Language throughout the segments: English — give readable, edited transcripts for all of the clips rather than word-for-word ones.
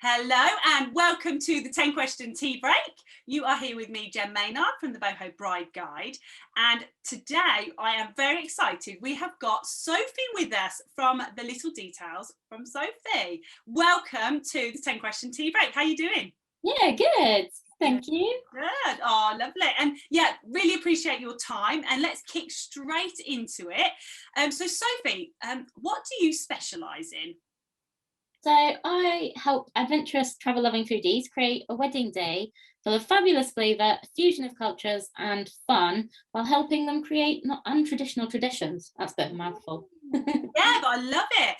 Hello and welcome to the 10 question tea break. You are here with me, Jen Maynard from the Boho Bride Guide. And today I am very excited. We have got Sophie with us from The Little Details from Sophie. Welcome to the 10 question tea break. How are you doing? Yeah, good. Thank you. Good. Oh, lovely. And yeah, really appreciate your time. And let's kick straight into it. So Sophie, what do you specialise in? So I help adventurous travel-loving foodies create a wedding day full of fabulous flavour, fusion of cultures and fun while helping them create not untraditional traditions. That's a bit of a mouthful. Yeah, but I love it.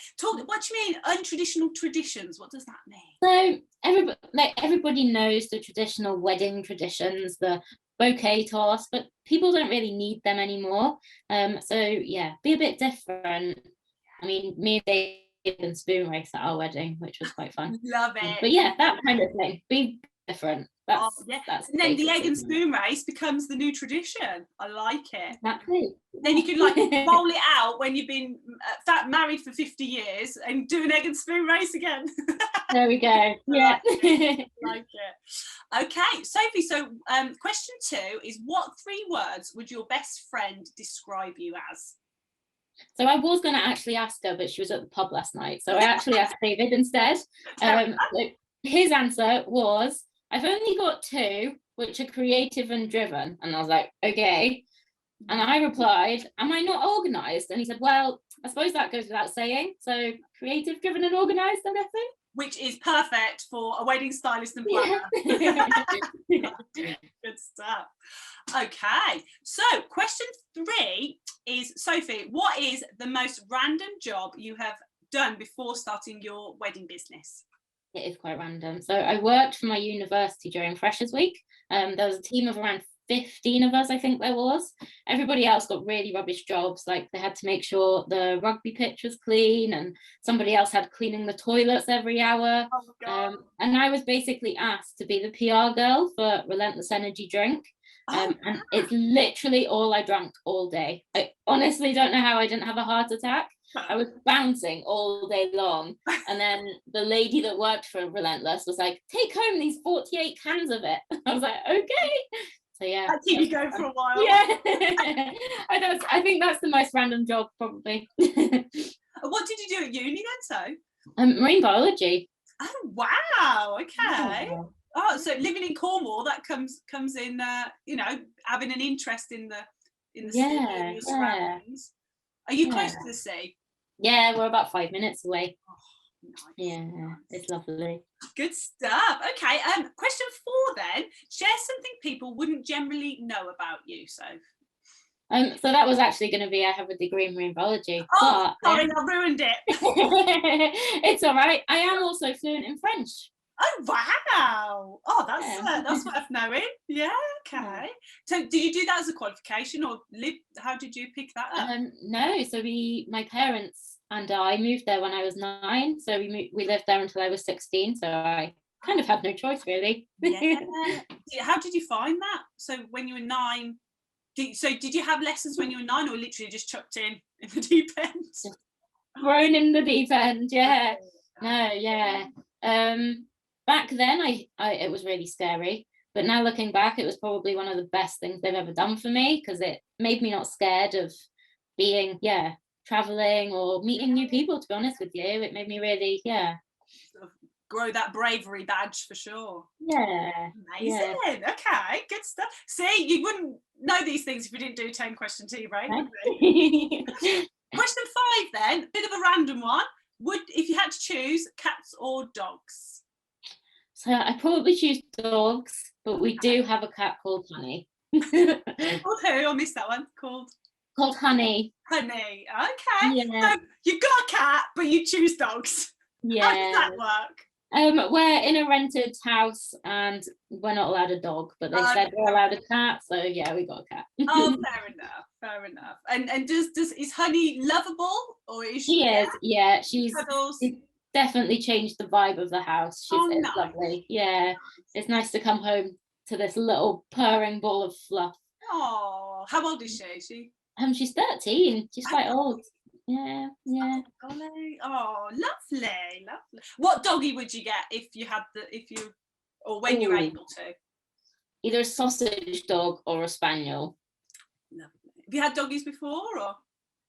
What do you mean untraditional traditions? What does that mean? So everybody knows the traditional wedding traditions, the bouquet toss, but people don't really need them anymore. So yeah, be a bit different. I mean, me and Dave and spoon race at our wedding, which was quite fun. Love it. But yeah, that kind of thing. Be different. That's and then the egg and spoon race becomes the new tradition. I like it. Exactly. Then you can like roll it out when you've been married for 50 years and do an egg and spoon race again. There we go. Yeah. Like it. Okay, Sophie, so question 2 is, what 3 words would your best friend describe you as? So I was going to actually ask her, but she was at the pub last night. So I actually asked David instead. So his answer was, I've only got 2, which are creative and driven. And I was like, okay. And I replied, am I not organised? And he said, well, I suppose that goes without saying. So creative, driven and organised, I'm guessing. Which is perfect for a wedding stylist and planner. Yeah. Good stuff. Okay, so question 3 is, Sophie, what is the most random job you have done before starting your wedding business? It is quite random. So I worked for my university during Freshers Week. There was a team of around 15 of us, I think there was. Everybody else got really rubbish jobs, like they had to make sure the rugby pitch was clean, and somebody else had cleaning the toilets every hour. Oh, and I was basically asked to be the PR girl for Relentless Energy drink. And it's literally all I drank all day. I honestly don't know how I didn't have a heart attack. I was bouncing all day long. And then the lady that worked for Relentless was like, take home these 48 cans of it. I was like, okay. So yeah. I'll keep you going for a while. Yeah. I think that's the most random job, probably. What did you do at uni then, so? Marine biology. Oh, wow. Okay. Yeah. Oh, so living in Cornwall, that comes in, having an interest in the sea and your surroundings. Are you close to the sea? Yeah, we're about 5 minutes away. Oh, nice. Yeah, it's lovely. Good stuff. Okay, question 4 then. Share something people wouldn't generally know about you, so. So that was actually going to be, I have a degree in marine biology. Oh, but, sorry, I ruined it. It's all right. I am also fluent in French. Oh, wow. Oh, that's worth knowing. Yeah, okay. So did you do that as a qualification, or how did you pick that up? No, so my parents and I moved there when I was 9. So we lived there until I was 16. So I kind of had no choice, really. Yeah. How did you find that? So when you were 9, did you have lessons when you were 9, or literally just chucked in the deep end? Just thrown in the deep end, yeah. No, yeah. Back then, it was really scary. But now looking back, it was probably one of the best things they've ever done for me, because it made me not scared of being, traveling or meeting new people, to be honest with you. It made me really, sort of grow that bravery badge for sure. Yeah. Amazing. Yeah. Okay, good stuff. See, you wouldn't know these things if you didn't do 10 question tea break. Question 5 then, bit of a random one. If you had to choose, cats or dogs? So I probably choose dogs, but we do have a cat called Honey. Called who? I missed that one. Called Honey. Honey. Okay. Yeah. So you've got a cat, but you choose dogs. Yeah. How does that work? We're in a rented house and we're not allowed a dog, but they said we're allowed a cat, so yeah, we got a cat. Oh, fair enough. And is Honey lovable, or is she? She is, yeah. She's definitely changed the vibe of the house. It's nice. Lovely. Yeah, it's nice to come home to this little purring ball of fluff. Oh, how old is she? She's 13. She's quite old. yeah. Oh, golly. Oh, lovely. What doggy would you get if you had or when you're Ooh. able to? Either a sausage dog or a spaniel. Lovely. Have you had doggies before, or?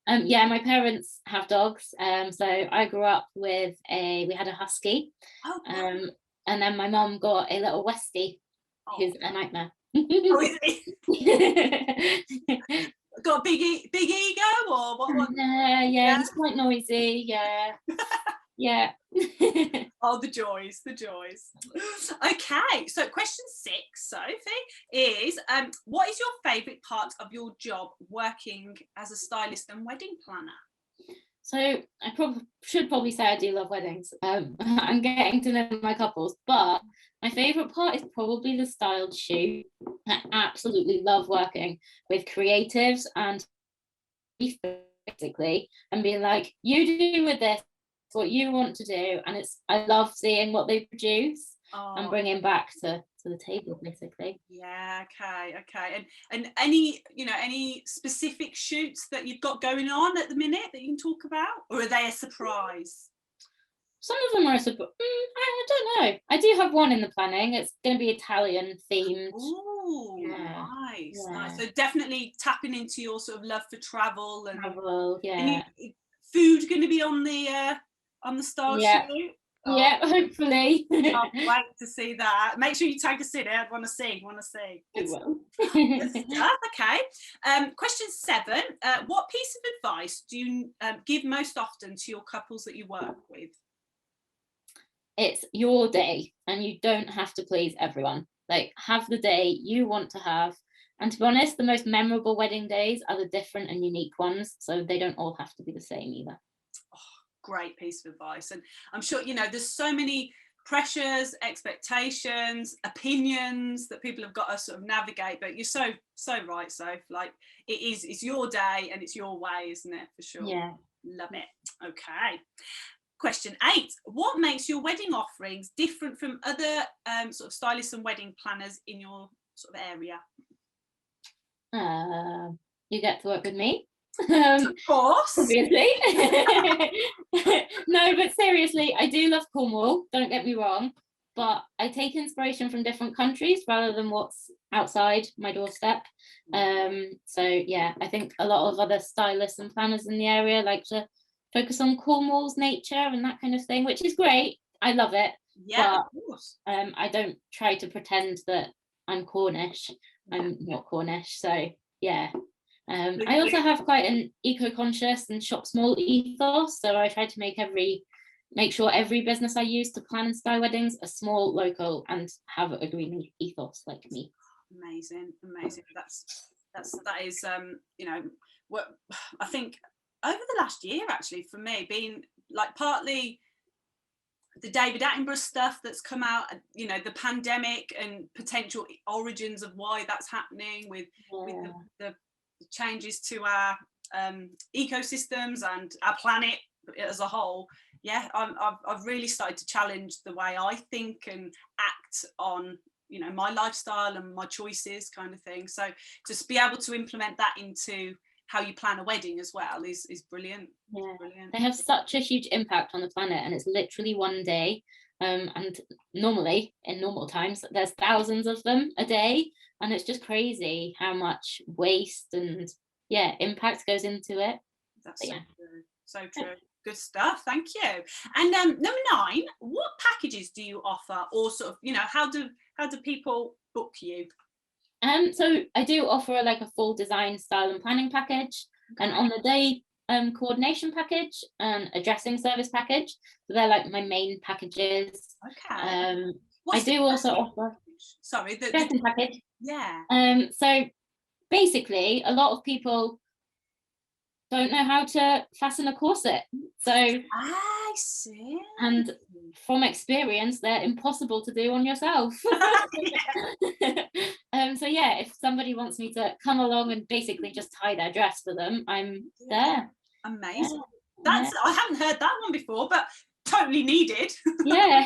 Yeah, my parents have dogs. So I grew up with we had a husky. Oh, And then my mum got a little Westie, who's a nightmare. oh, is he? Got a big ego, or what? Yeah, he's quite noisy. Yeah. Oh, the joys. Okay, so question 6, Sophie, is what is your favourite part of your job working as a stylist and wedding planner? So I should probably say I do love weddings. I'm getting to know my couples, but my favourite part is probably the styled shoot. I absolutely love working with creatives and basically and being like, you do with this what you want to do, and I love seeing what they produce and bringing back to the table, basically. Yeah, okay. And any specific shoots that you've got going on at the minute that you can talk about, or are they a surprise? Some of them are a surprise. I don't know. I do have one in the planning. It's going to be Italian themed. Oh, yeah. Nice. So definitely tapping into your sort of love for travel and yeah. Food going to be on the style shoot. Yeah, hopefully. Can't wait to see that. Make sure you tag us in it. I want to see. Good stuff. Okay. Question 7. What piece of advice do you give most often to your couples that you work with? It's your day, and you don't have to please everyone. Like, have the day you want to have. And to be honest, the most memorable wedding days are the different and unique ones, so they don't all have to be the same either. Great piece of advice. And I'm sure there's so many pressures, expectations, opinions that people have got to sort of navigate, but you're so right, Soph. Like, it's your day and it's your way, isn't it? For sure. Yeah, love it. Okay, question 8. What makes your wedding offerings different from other sort of stylists and wedding planners in your sort of area? You get to work with me. Of course. Obviously. No, but seriously, I do love Cornwall, don't get me wrong, but I take inspiration from different countries rather than what's outside my doorstep. So yeah, I think a lot of other stylists and planners in the area like to focus on Cornwall's nature and that kind of thing, which is great. I love it. Yeah, but, of course. I don't try to pretend that I'm Cornish. I'm not Cornish, so yeah. I also have quite an eco-conscious and shop small ethos, so I try to make sure every business I use to plan and style weddings are small, local, and have a green ethos like me. Amazing. That is what I think over the last year, actually, for me, being like partly the David Attenborough stuff that's come out, the pandemic and potential origins of why that's happening with the changes to our ecosystems and our planet as a whole. I've really started to challenge the way I think and act on my lifestyle and my choices, kind of thing. So just be able to implement that into how you plan a wedding as well is brilliant. Brilliant. They have such a huge impact on the planet, and it's literally one day. And normally, in normal times, there's thousands of them a day, and it's just crazy how much waste and impact goes into it. That's so true. Good stuff. Thank you. And number 9, what packages do you offer, or sort of how do people book you? So I do offer a full design, style and planning package, and on the day coordination package and a dressing service package. So they're like my main packages. Okay. I do also offer the dressing package. Yeah. So basically, a lot of people don't know how to fasten a corset. So I see. And from experience, they're impossible to do on yourself. So yeah, if somebody wants me to come along and basically just tie their dress for them, I'm there. Amazing. I haven't heard that one before, but totally needed. Yeah.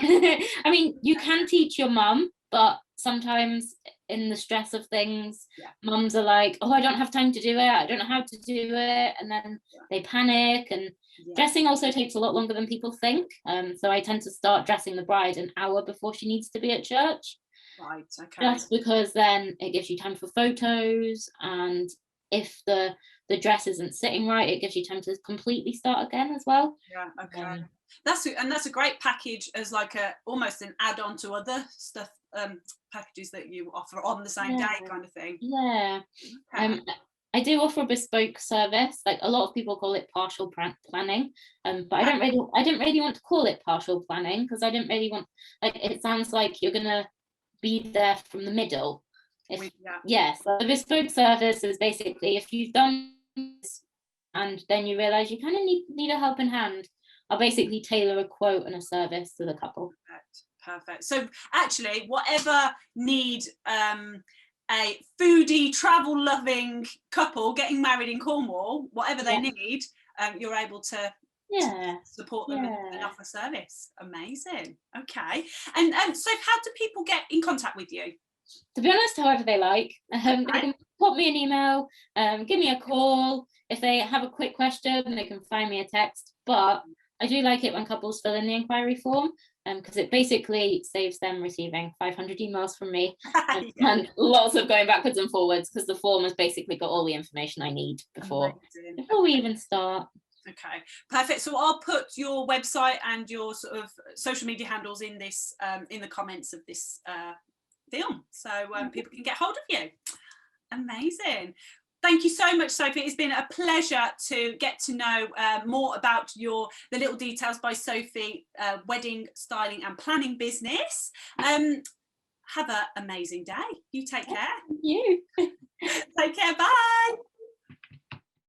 I mean, you can teach your mum, but sometimes in the stress of things. Yeah. Mums are like, oh, I don't have time to do it, I don't know how to do it, and then they panic. And dressing also takes a lot longer than people think, so I tend to start dressing the bride an hour before she needs to be at church. Right, okay. Just because then it gives you time for photos, and if the dress isn't sitting right, it gives you time to completely start again as well. Yeah, okay. That's a great package as like almost an add-on to other stuff, packages that you offer on the same day kind of thing. Yeah. Okay. I do offer a bespoke service. Like, a lot of people call it partial planning, but I didn't really want to call it partial planning, because I didn't really want, like, it sounds like you're gonna be there from the middle. Yes, so the bespoke service is basically, if you've done this and then you realize you kind of need a helping hand, I'll basically tailor a quote and a service to the couple. Perfect. So actually, whatever need a foodie, travel loving couple getting married in Cornwall, whatever they need, you're able to support them and offer service. Amazing. Okay. And so how do people get in contact with you? To be honest, however they like. They can pop me an email, give me a call. If they have a quick question, they can find me a text. But I do like it when couples fill in the inquiry form, because it basically saves them receiving 500 emails from me and lots of going backwards and forwards, because the form has basically got all the information I need before we even start. Okay, perfect. So I'll put your website and your sort of social media handles in this in the comments of this film, so people can get hold of you. Amazing. Thank you so much, Sophie. It's been a pleasure to get to know more about the Little Details by Sophie wedding styling and planning business. Have an amazing day. You take care. You. Take care. Bye.